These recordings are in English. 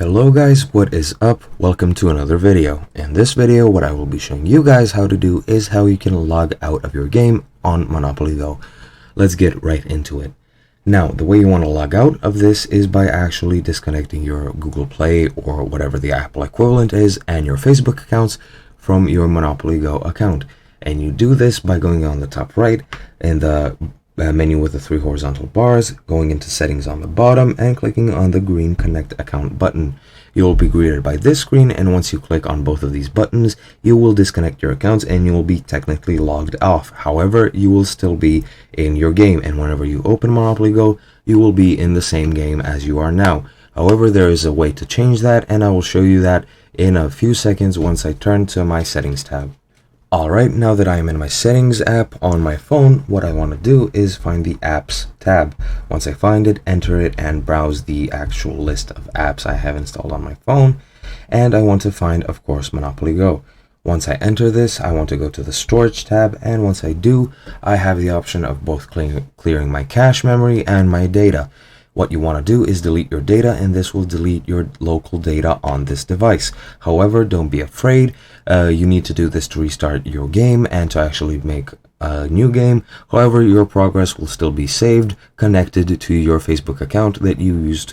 Hello guys, what is up? Welcome to another video. In this video, what I will be showing you guys how to do is how you can log out of your game on Monopoly Go. Let's get right into it. Now, the way you want to log out of this is by actually disconnecting your Google Play or whatever the Apple equivalent is and your Facebook accounts from your Monopoly Go account. And you do this by going on the top right in the menu with the three horizontal bars, going into settings on the bottom and clicking on the green connect account button. You will be greeted by this screen, and once you click on both of these buttons, you will disconnect your accounts and you will be technically logged off. However, you will still be in your game, and whenever you open Monopoly Go, you will be in the same game as you are now. However, there is a way to change that, and I will show you that in a few seconds once I turn to my settings tab. Alright, now that I am in my settings app on my phone, what I want to do is find the apps tab. Once I find it, enter it and browse the actual list of apps I have installed on my phone. And I want to find, of course, Monopoly Go. Once I enter this, I want to go to the storage tab, and once I do, I have the option of both clearing my cache memory and my data. What you want to do is delete your data, and this will delete your local data on this device. However, don't be afraid. You need to do this to restart your game and to actually make a new game. However, your progress will still be saved, connected to your Facebook account that you used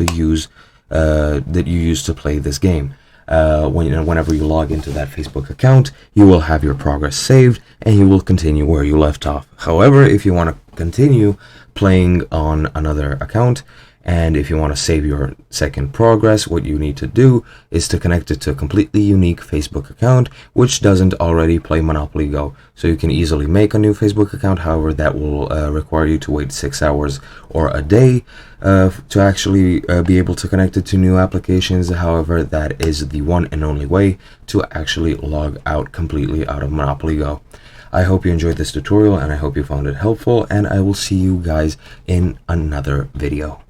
to play this game. Whenever you log into that Facebook account, you will have your progress saved and you will continue where you left off. However, if you want to continue playing on another account, and if you want to save your second progress, what you need to do is to connect it to a completely unique Facebook account which doesn't already play Monopoly Go. So you can easily make a new Facebook account. However, that will require you to wait 6 hours or a day to actually be able to connect it to new applications. However, that is the one and only way to actually log out completely out of Monopoly Go. I hope you enjoyed this tutorial and I hope you found it helpful, and I will see you guys in another video.